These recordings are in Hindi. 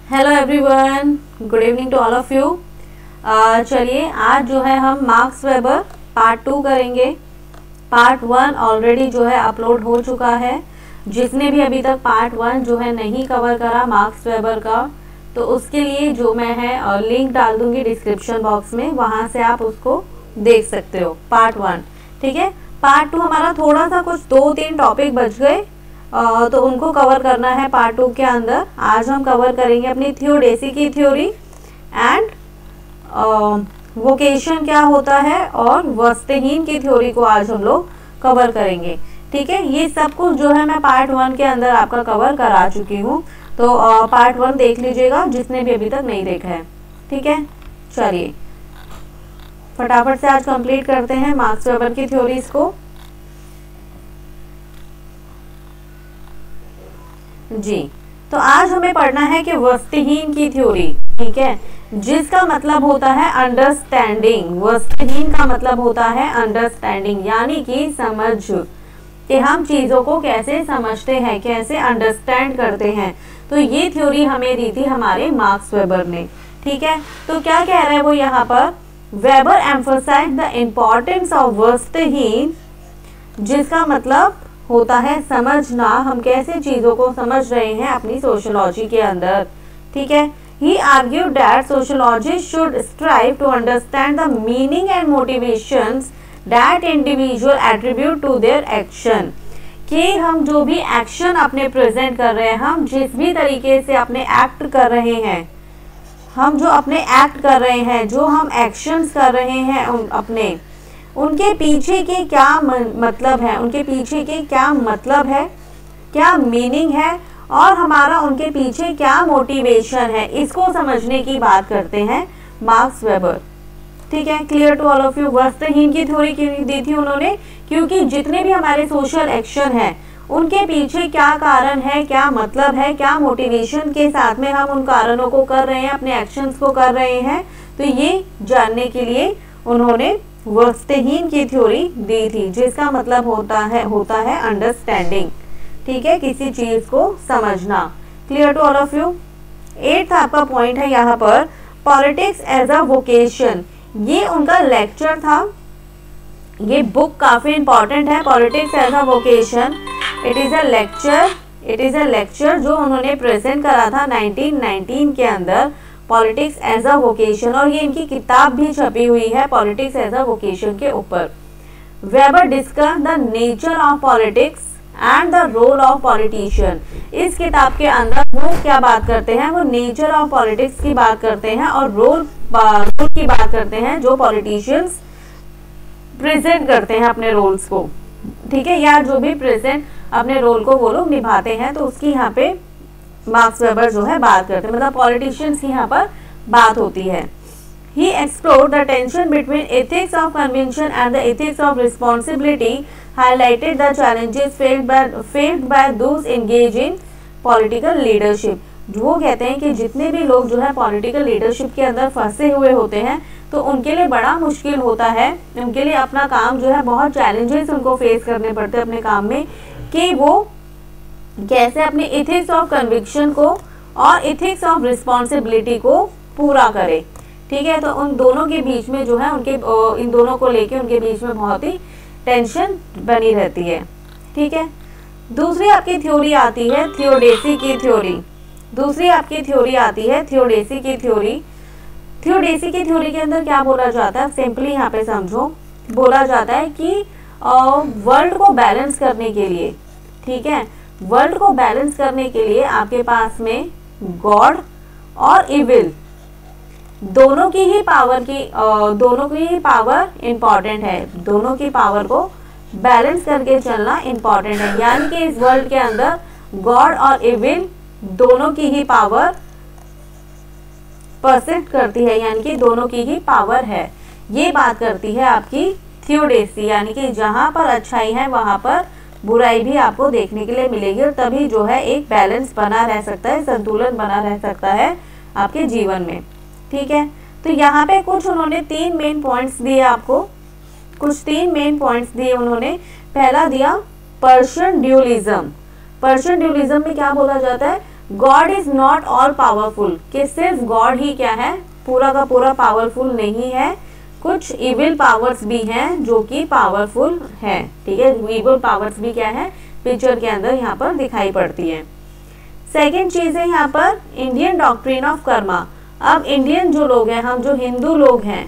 Hello everyone, good evening to all of you. चलिए आज जो है हम मार्क्स वेबर पार्ट 2 करेंगे। पार्ट 1 ऑलरेडी जो है अपलोड हो चुका है। जिसने भी अभी तक पार्ट 1 जो है नहीं कवर करा मार्क्स वेबर का, तो उसके लिए जो मैं है लिंक डाल दूंगी डिस्क्रिप्शन बॉक्स में, वहाँ से आप उसको देख सकते हो पार्ट 1। ठीक है, पार्ट 2 हमारा थोड़ा सा कुछ 2-3 टॉपिक बच गए, तो उनको कवर करना है पार्ट 2 के अंदर। आज हम कवर करेंगे अपनी थियोडेसी की थ्योरी एंड वोकेशन क्या होता है, और वस्तहीन की थ्योरी को आज हम लोग कवर करेंगे। ठीक है, ये सब कुछ जो है मैं पार्ट 1 के अंदर आपका कवर करा चुकी हूँ, तो पार्ट 1 देख लीजिएगा जिसने भी अभी तक नहीं देखा है। ठीक है, चलिए फटाफट से आज कंप्लीट करते हैं मार्क्स वेबर की थ्योरीज को। जी, तो आज हमें पढ़ना है कि वस्तहीन की थ्योरी। ठीक है, जिसका मतलब होता है अंडरस्टैंडिंग। वस्तहीन का मतलब होता है अंडरस्टैंडिंग, यानी कि समझ, कि हम चीजों को कैसे समझते हैं, कैसे अंडरस्टैंड करते हैं। तो ये थ्योरी हमें दी थी हमारे मार्क्स वेबर ने। ठीक है, तो क्या कह रहे हैं वो यहाँ पर, Weber emphasise the importance of verstehen, जिसका मतलब होता है समझना, हम कैसे चीजों को समझ रहे हैं अपनी सोशियोलॉजी के अंदर। ठीक है, he argued that sociologist should strive to understand the meaning and motivations that individual attribute to their action, कि हम जो भी एक्शन अपने प्रेजेंट कर रहे हैं, हम जिस भी तरीके से अपने एक्ट कर रहे हैं, हम जो अपने एक्ट कर रहे हैं, जो हम एक्शंस कर रहे हैं अपने, उनके पीछे के क्या मतलब है, उनके पीछे के क्या मतलब है, क्या मीनिंग है, और हमारा उनके पीछे क्या मोटिवेशन है, इसको समझने की बात करते हैं मार्क्स वेबर। ठीक है, clear to all of you. Verstehen की थ्योरी क्यों दी थी उन्होंने, क्योंकि जितने भी हमारे सोशल एक्शन हैं उनके पीछे क्या कारण है, क्या मतलब है, क्या मोटिवेशन के साथ में हम उन कारणों को कर रहे हैं, अपने एक्शंस को कर रहे हैं, तो ये जानने के लिए उन्होंने वस्तहीन की थ्योरी दी थी, जिसका मतलब होता है अंडरस्टैंडिंग। ठीक है, किसी चीज को समझना। Clear to all of you. 8th आपका पॉइंट है यहाँ पर, पॉलिटिक्स एज अ वोकेशन। ये उनका लेक्चर था, ये बुक काफी इंपॉर्टेंट है, politics as a vocation. It is a lecture जो उन्होंने प्रेजेंट करा था 1919 के अंदर, पॉलिटिक्स एज अ वोकेशन, और ये इनकी किताब भी छपी हुई है पॉलिटिक्स एज अ वोकेशन के ऊपर। Weber discuss the nature of politics and the role of politician. इस किताब के अंदर वो क्या बात करते हैं, वो नेचर ऑफ पॉलिटिक्स की बात करते हैं और रोल की बात करते हैं जो पॉलिटिशियंस प्रेजेंट करते हैं अपने रोल्स को। ठीक है, या जो भी प्रेजेंट अपने रोल को वो लोग निभाते हैं, तो उसकी यहाँ पे मार्क्स वेबर जो है बात करते हैं, मतलब पॉलिटिशियंस की यहाँ पर बात होती है। He explored the tension between ethics of convention and the ethics of responsibility, highlighted the challenges faced by those engaged in political leadership. वो कहते हैं कि जितने भी लोग जो है पॉलिटिकल लीडरशिप के अंदर फंसे हुए होते हैं, तो उनके लिए बड़ा मुश्किल होता है, उनके लिए अपना काम जो है बहुत चैलेंजेस उनको फेस करने पड़ते हैं अपने काम में, कि वो कैसे अपने इथिक्स ऑफ कन्विक्शन को और इथिक्स ऑफ रिस्पॉन्सिबिलिटी को पूरा करे। ठीक है, तो उन दोनों के बीच में जो है उनके इन दोनों को लेके उनके बीच में बहुत ही टेंशन बनी रहती है। ठीक है, दूसरी आपकी थ्योरी आती है थियोडेसी की थ्योरी। दूसरी आपकी थ्योरी आती है थियोडेसी की थ्योरी। थियोडेसी की थ्योरी के अंदर क्या बोला जाता है, सिंपली यहाँ पे समझो, बोला जाता है कि वर्ल्ड को बैलेंस करने के लिए, ठीक है, वर्ल्ड को बैलेंस करने के लिए आपके पास में गॉड और इविल दोनों की ही पावर इंपॉर्टेंट है, दोनों की पावर को बैलेंस करके चलना इंपॉर्टेंट है। यानी कि इस वर्ल्ड के अंदर गॉड और इविल दोनों की ही पावर परसिस्ट करती है, यानी कि दोनों की ही पावर है। ये बात करती है आपकी थियोडेसी, यानी कि जहां पर अच्छाई है वहां पर बुराई भी आपको देखने के लिए मिलेगी, और तभी जो है एक बैलेंस बना रह सकता है, संतुलन बना रह सकता है आपके जीवन में। ठीक है, तो यहाँ पे कुछ उन्होंने 3 मेन पॉइंट्स दिए आपको, कुछ 3 मेन पॉइंट्स दिए उन्होंने। पहला दिया पर्शियन ड्यूलिज्म। पर्शियन ड्यूलिज्म में क्या बोला जाता है, God is not all powerful, कि सिर्फ गॉड ही क्या है, पूरा का पूरा पावरफुल नहीं है, कुछ इविल पावर्स भी हैं जो कि पावरफुल है। ठीक है, इविल पावर्स भी क्या है, पिक्चर के अंदर यहाँ पर दिखाई पड़ती है। सेकेंड चीज है यहाँ पर इंडियन डॉक्ट्रिन ऑफ कर्मा। अब इंडियन जो लोग हैं, हम जो हिंदू लोग हैं,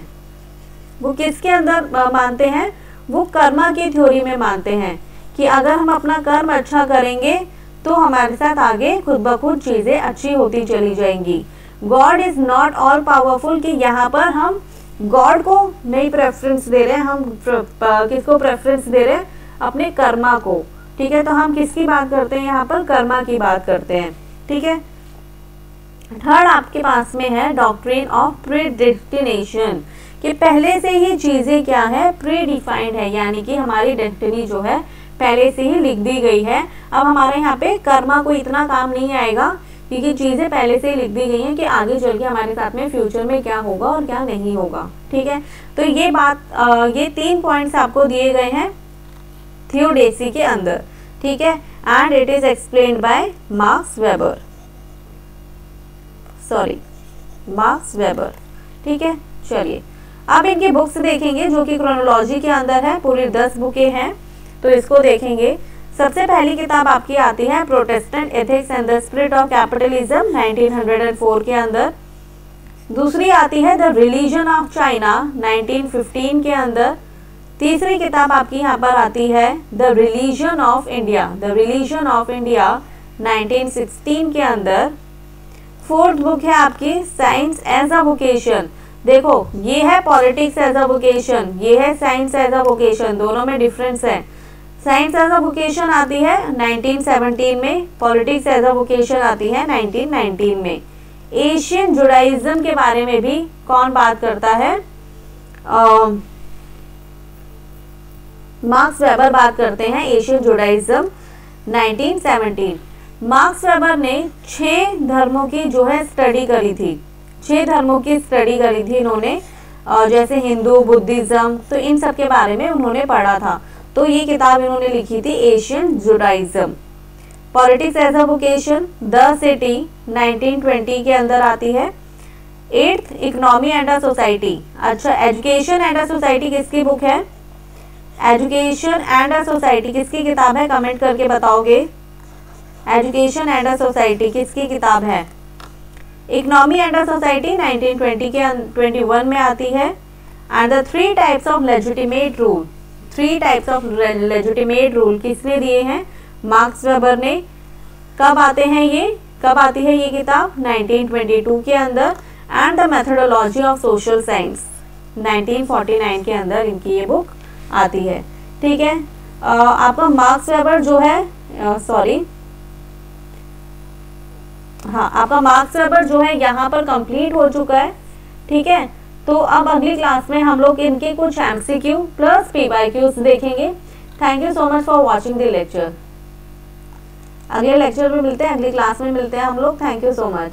वो किसके अंदर मानते हैं, वो कर्मा की थ्योरी में मानते हैं कि अगर हम अपना कर्म अच्छा करेंगे तो हमारे साथ आगे खुद ब खुद चीजें अच्छी होती चली जाएंगी। God is not all powerful, कि यहाँ पर हम गॉड को नहीं प्रेफरेंस दे रहे हैं, हम किसको प्रेफरेंस दे रहे हैं, अपने कर्मा को। ठीक है, तो हम किसकी बात करते हैं यहाँ पर, कर्मा की बात करते हैं। ठीक है, थर्ड आपके पास में है डॉक्ट्रिन ऑफ प्रीडेस्टिनेशन, कि पहले से ही चीजें क्या है, प्री डिफाइंड है, यानी कि हमारी डेस्टिनी जो है पहले से ही लिख दी गई है। अब हमारे यहाँ पे कर्मा को इतना काम नहीं आएगा, क्योंकि चीजें पहले से ही लिख दी गई हैं कि आगे चल के हमारे साथ में फ्यूचर में क्या होगा और क्या नहीं होगा। ठीक है, तो ये बात ये 3 पॉइंट्स आपको दिए गए हैं थियोडेसी के अंदर। ठीक है, and it is explained bye marks weber, marks Weber. ठीक है, चलिए अब इनकी बुक्स देखेंगे जो कि क्रोनोलॉजी के अंदर है, पूरी 10 बुकें हैं, तो इसको देखेंगे। सबसे पहली किताब आपकी आती है Protestant ethics and the spirit of capitalism 1904 के अंदर। दूसरी आती है द रिलीजन ऑफ चाइना 1915 के अंदर। तीसरी किताब आपकी यहाँ पर आती है द रिलीजन ऑफ इंडिया, 1916 के अंदर। फोर्थ बुक है आपकी साइंस एज अ वोकेशन। देखो, ये है पॉलिटिक्स एज अ वोकेशन, ये है साइंस एज अ वोकेशन, दोनों में डिफरेंस है। साइंस एज अ वोकेशन आती है 1917 में, पॉलिटिक्स एज अ वोकेशन आती है 1919 में। एशियन जुडाइज्म के बारे में भी कौन बात करता है, मार्क्स वेबर बात करते हैं, एशियन जुडाइज्म 1917। मार्क्स वेबर ने 6 धर्मों की जो है स्टडी करी थी, 6 धर्मों की स्टडी करी थी इन्होंने, जैसे हिंदू, बुद्धिज्म, तो इन सब के बारे में उन्होंने पढ़ा था। तो ये किताब इन्होंने लिखी थी Asian Judaism. Politics as a vocation the city 1920 के अंदर आती है। 8th economy and a society. अच्छा, एजुकेशन एंड अ सोसाइटी किसकी बुक है, एजुकेशन एंड अ सोसाइटी किसकी किताब है, कमेंट करके बताओगे। एजुकेशन एंड अ सोसाइटी किसकी किताब है। इकोनॉमी एंड अ सोसाइटी 1920 के 21 में आती है। And the 3 types of legitimate rule, 3 types of legitimate rule किसने दिए हैं, मार्क्स वेबर ने। कब आते हैं ये, कब आती है ये किताब, 1922 के अंदर। And the methodology of social science 1949 के अंदर इनकी ये बुक आती है। ठीक है, आपका मार्क्स वेबर जो है आपका मार्क्स वेबर जो है यहाँ पर कंप्लीट हो चुका है। ठीक है, तो अब अगली क्लास में हम लोग इनके कुछ MCQ प्लस PYQs देखेंगे। Thank you so much for watching the lecture. अगले लेक्चर में मिलते हैं, अगली क्लास में मिलते हैं हम लोग। Thank you so much.